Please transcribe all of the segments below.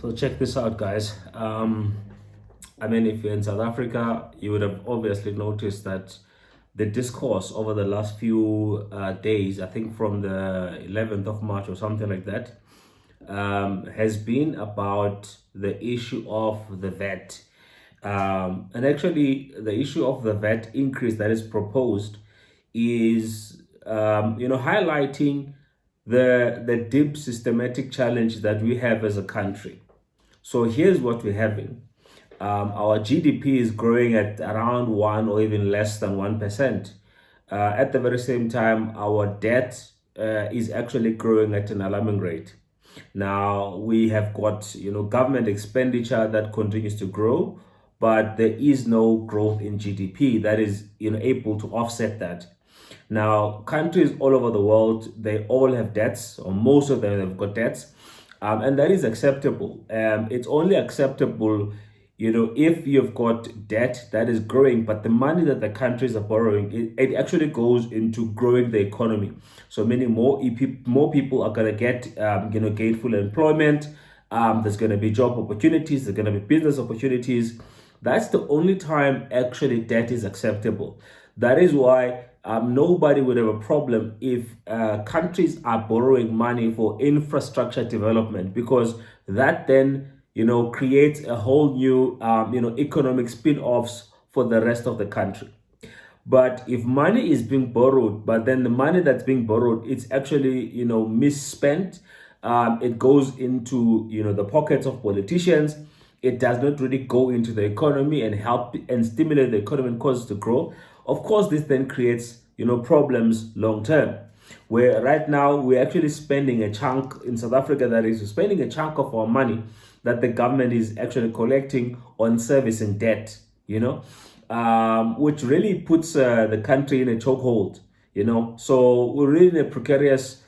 So check this out, guys. If you're in South Africa, you would have obviously noticed that the discourse over the last few days, I think from the 11th of March or something like that, has been about the issue of the VAT. And actually, the issue of the VAT increase that is proposed is, highlighting the deep systematic challenge that we have as a country. So here's what we're having. Our GDP is growing at around 1 or even less than 1%. At the very same time, our debt is actually growing at an alarming rate. Now we have got government expenditure that continues to grow, but there is no growth in GDP that is able to offset that. Now countries all over the world, they all have debts, or most of them have got debts, and that is acceptable. It's only acceptable if you've got debt that is growing, but the money that the countries are borrowing, it actually goes into growing the economy. So meaning more people are going to get gainful employment. There's going to be job opportunities. There's going to be business opportunities. That's the only time actually debt is acceptable. That is why nobody would have a problem if countries are borrowing money for infrastructure development, because that then creates a whole new economic spin-offs for the rest of the country. But if money is being borrowed, but then the money that's being borrowed, it's actually misspent, it goes into the pockets of politicians. It does not really go into the economy and help and stimulate the economy and cause it to grow. Of course, this then creates problems long term, where right now we're actually spending a chunk in South Africa, that is spending a chunk of our money that the government is actually collecting on servicing debt, which really puts the country in a chokehold, So we're really in a precarious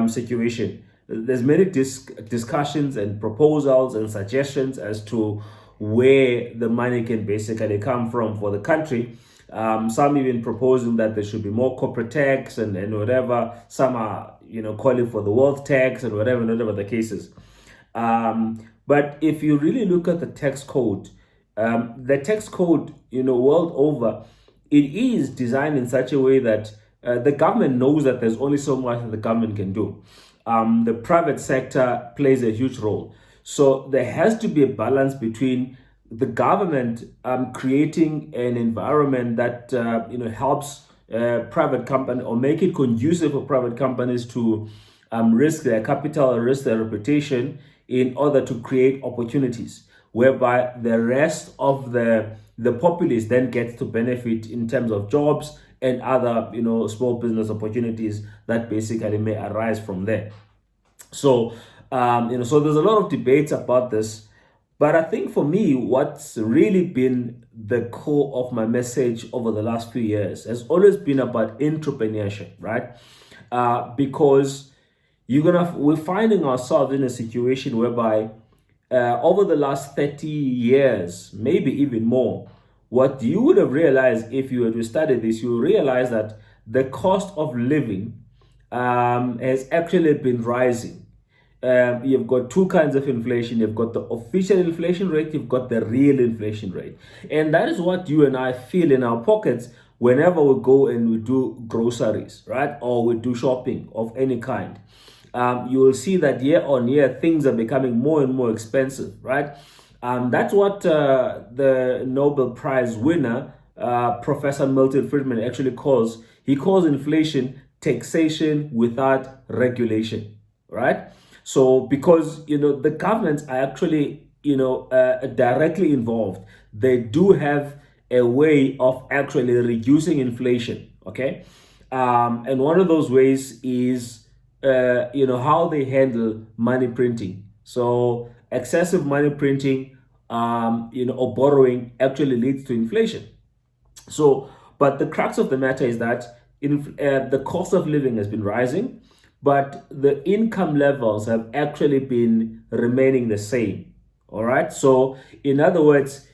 situation. There's many discussions and proposals and suggestions as to where the money can basically come from for the country. Some even proposing that there should be more corporate tax and whatever. Some are, calling for the wealth tax and whatever the case is. But if you really look at the tax code, world over, it is designed in such a way that the government knows that there's only so much that the government can do. The private sector plays a huge role. So there has to be a balance between the government creating an environment that helps private company, or make it conducive for private companies to risk their capital, risk their reputation, in order to create opportunities whereby the rest of the populace then gets to benefit in terms of jobs and other small business opportunities that basically may arise from there. So so there's a lot of debates about this, but I think for me, what's really been the core of my message over the last few years has always been about entrepreneurship, right? Because we're finding ourselves in a situation whereby over the last 30 years, maybe even more, what you would have realized if you were to study this, you will realize that the cost of living has actually been rising. You've got two kinds of inflation. You've got the official inflation rate, you've got the real inflation rate. And that is what you and I feel in our pockets whenever we go and we do groceries, right? Or we do shopping of any kind. You will see that year on year, things are becoming more and more expensive, right? That's what the Nobel Prize winner, Professor Milton Friedman, actually calls. He calls inflation taxation without regulation, right? So because the governments are actually directly involved, they do have a way of actually reducing inflation. Okay, and one of those ways is how they handle money printing. So excessive money printing, or borrowing actually leads to inflation. So, but the crux of the matter is that the cost of living has been rising, but the income levels have actually been remaining the same. All right. So, in other words,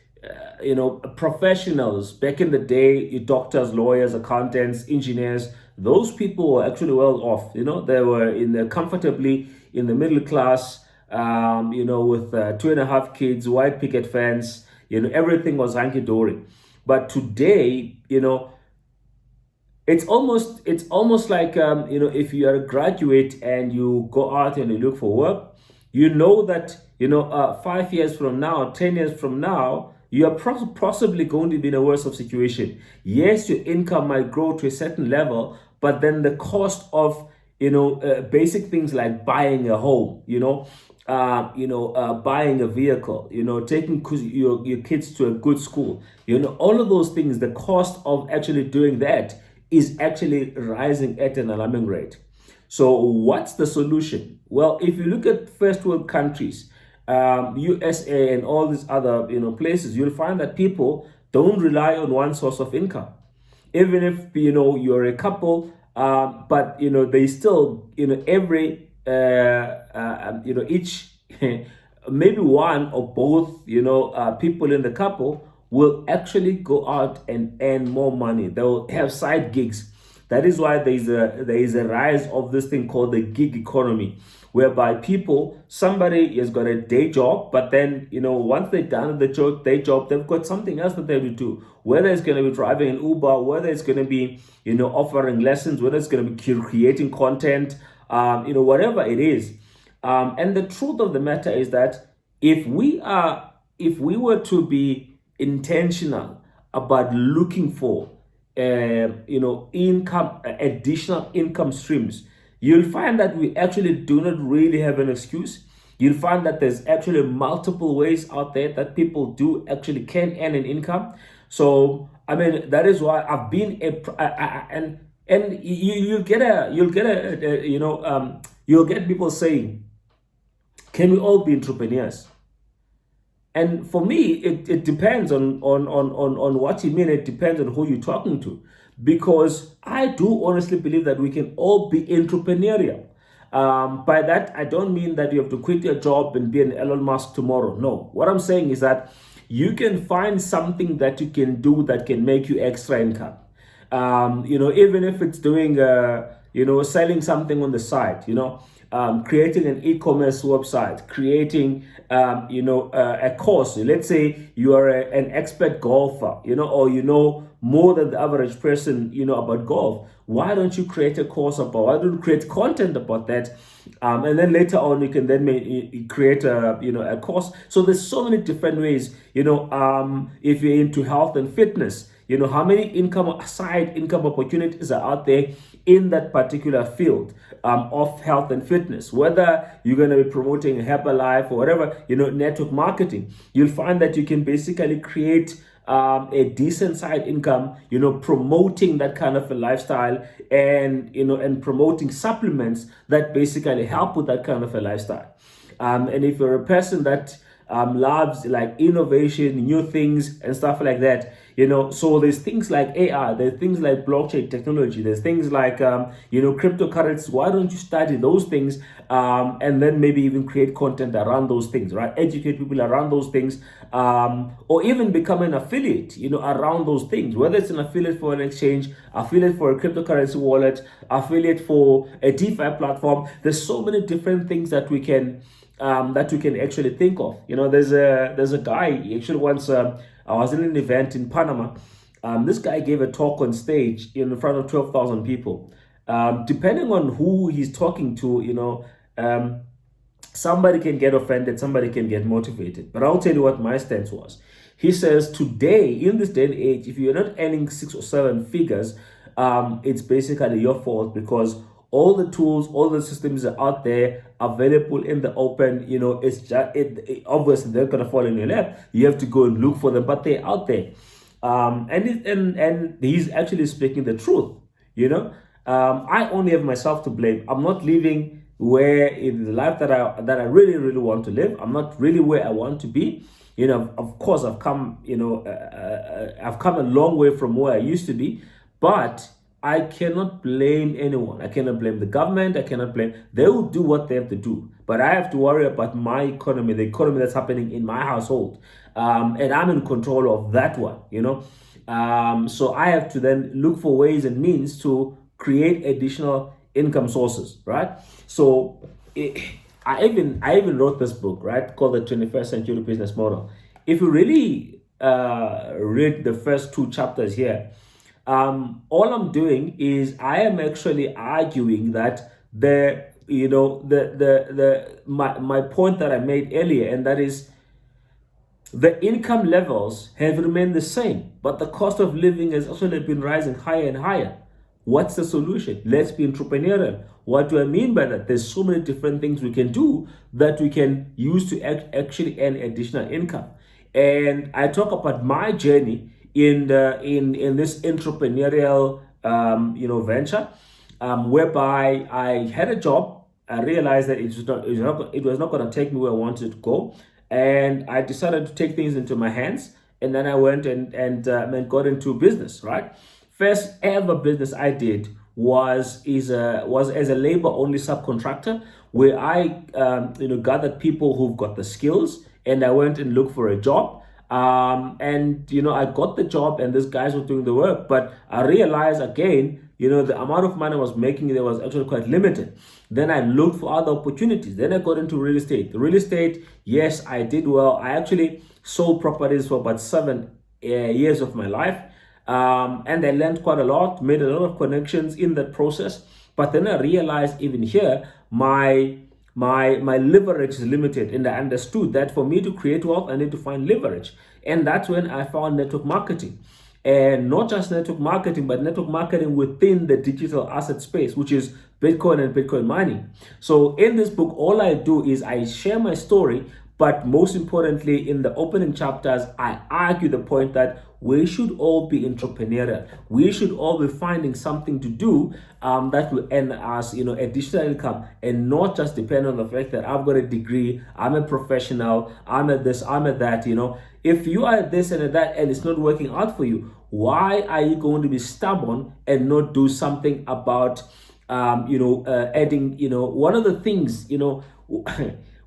professionals back in the day, doctors, lawyers, accountants, engineers, those people were actually well off. They were comfortably in the middle class. with 2.5 kids, white picket fence, everything was hunky-dory. But today, it's almost like if you are a graduate and you go out and you look for work, that 5 years from now, 10 years from now, you are possibly going to be in a worse of situation. Yes, your income might grow to a certain level, but then the cost of basic things like buying a home, buying a vehicle, taking your kids to a good school, all of those things, the cost of actually doing that is actually rising at an alarming rate. So what's the solution? Well, if you look at first world countries, USA and all these other places, you'll find that people don't rely on one source of income. Even if you're a couple, but they still every each maybe one or both people in the couple will actually go out and earn more money. They'll have side gigs. That is why there is a rise of this thing called the gig economy, whereby somebody has got a day job, but then once they're done with the day job, they've got something else that they will do. Whether it's going to be driving an Uber, whether it's going to be offering lessons, whether it's going to be creating content, whatever it is. And the truth of the matter is that if we were to be intentional about looking for additional income streams, you'll find that we actually do not really have an excuse. You'll find that there's actually multiple ways out there that people can earn an income. So that is why I've been and you'll get people saying, can we all be entrepreneurs? And for me, it depends on what you mean. It depends on who you're talking to, because I do honestly believe that we can all be entrepreneurial. By that, I don't mean that you have to quit your job and be an Elon Musk tomorrow. No, what I'm saying is that you can find something that you can do that can make you extra income. Even if it's doing, selling something on the side, creating an e-commerce website, creating, a course. Let's say you are an expert golfer, or more than the average person, about golf. Why don't you create a course about? Why don't you create content about that? And then later on, you can then create a course. So there's so many different ways. If you're into health and fitness, how many side income opportunities are out there in that particular field of health and fitness. Whether you're going to be promoting Herbalife or whatever, network marketing, you'll find that you can basically create a decent side income, promoting that kind of a lifestyle, and promoting supplements that basically help with that kind of a lifestyle. And if you're a person that loves like innovation, new things and stuff like that, so there's things like AI, there's things like blockchain technology, there's things like cryptocurrencies. Why don't you study those things and then maybe even create content around those things, right? Educate people around those things, or even become an affiliate around those things, whether it's an affiliate for an exchange, affiliate for a cryptocurrency wallet, affiliate for a DeFi platform. There's so many different things that we can actually think of. There's a guy, he actually once, I was in an event in Panama. This guy gave a talk on stage in front of 12,000 people. Depending on who he's talking to, somebody can get offended, somebody can get motivated. But I'll tell you what my stance was. He says, today, in this day and age, if you're not earning 6 or 7 figures, it's basically your fault, because all the tools, all the systems are out there, available in the open. It's just obviously they're gonna fall in your lap. You have to go and look for them, but they're out there. And he's actually speaking the truth. I only have myself to blame. I'm not living where in the life that I really, really want to live. I'm not really where I want to be. Of course, I've come a long way from where I used to be, but I cannot blame anyone. I cannot blame the government. They will do what they have to do. But I have to worry about my economy, the economy that's happening in my household. And I'm in control of that one, So I have to then look for ways and means to create additional income sources, right? So I even wrote this book, right, called the 21st Century Business Model. If you really read the first two chapters here, all I'm doing is I am actually arguing that my point that I made earlier, and that is the income levels have remained the same, but the cost of living has actually been rising higher and higher. What's the solution? Let's be entrepreneurial. What do I mean by that? There's so many different things we can do that we can use to actually earn additional income. And I talk about my journey in this entrepreneurial venture, whereby I had a job. I realized that it was not going to take me where I wanted to go, and I decided to take things into my hands. And then I went and got into business. Right, first ever business I did was as a labor only subcontractor, where I gathered people who've got the skills, and I went and looked for a job. And I got the job, and these guys were doing the work, but I realized again, the amount of money I was making there was actually quite limited. Then I looked for other opportunities. Then I got into real estate. The real estate, yes, I did well. I actually sold properties for about 7 years of my life. And I learned quite a lot, made a lot of connections in that process. But then I realized even here, my leverage is limited, and I understood that for me to create wealth, I need to find leverage. And that's when I found network marketing. And not just network marketing, but network marketing within the digital asset space, which is Bitcoin and Bitcoin mining. So in this book, all I do is I share my story, but most importantly, in the opening chapters, I argue the point that we should all be entrepreneurial. We should all be finding something to do that will earn us, additional income, and not just depend on the fact that I've got a degree, I'm a professional, I'm at this, I'm at that. If you are at this and at that, and it's not working out for you, why are you going to be stubborn and not do something about, adding? One of the things,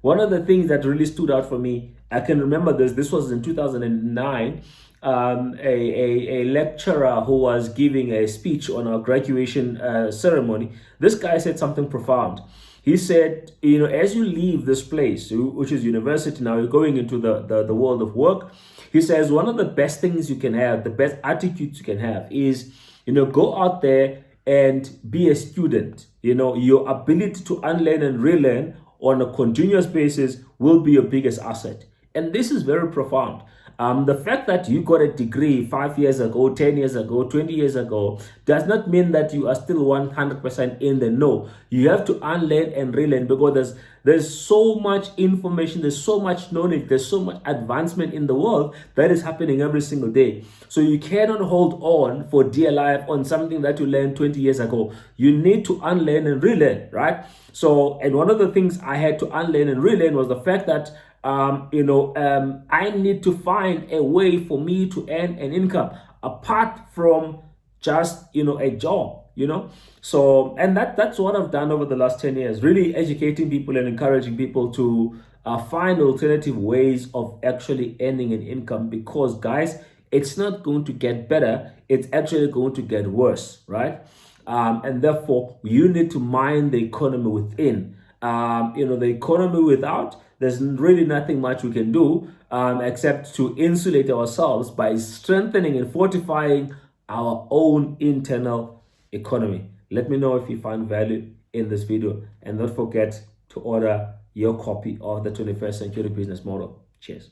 one of the things that really stood out for me, I can remember this. This was in 2009. A lecturer who was giving a speech on our graduation ceremony. This guy said something profound. He said, as you leave this place, which is university now, you're going into the world of work. He says one of the best things you can have, the best attitudes you can have is, go out there and be a student. Your ability to unlearn and relearn on a continuous basis will be your biggest asset. And this is very profound. The fact that you got a degree 5 years ago, 10 years ago, 20 years ago, does not mean that you are still 100% in the know. You have to unlearn and relearn, because there's so much information, there's so much knowledge, there's so much advancement in the world that is happening every single day. So you cannot hold on for dear life on something that you learned 20 years ago. You need to unlearn and relearn, right? So, and one of the things I had to unlearn and relearn was the fact that I need to find a way for me to earn an income apart from just, a job, So, and that's what I've done over the last 10 years, really educating people and encouraging people to find alternative ways of actually earning an income, because guys, it's not going to get better. It's actually going to get worse, right? And therefore you need to mind the economy within. The economy without, there's really nothing much we can do except to insulate ourselves by strengthening and fortifying our own internal economy. Let me know if you find value in this video, and don't forget to order your copy of the 21st Century Business Model. Cheers.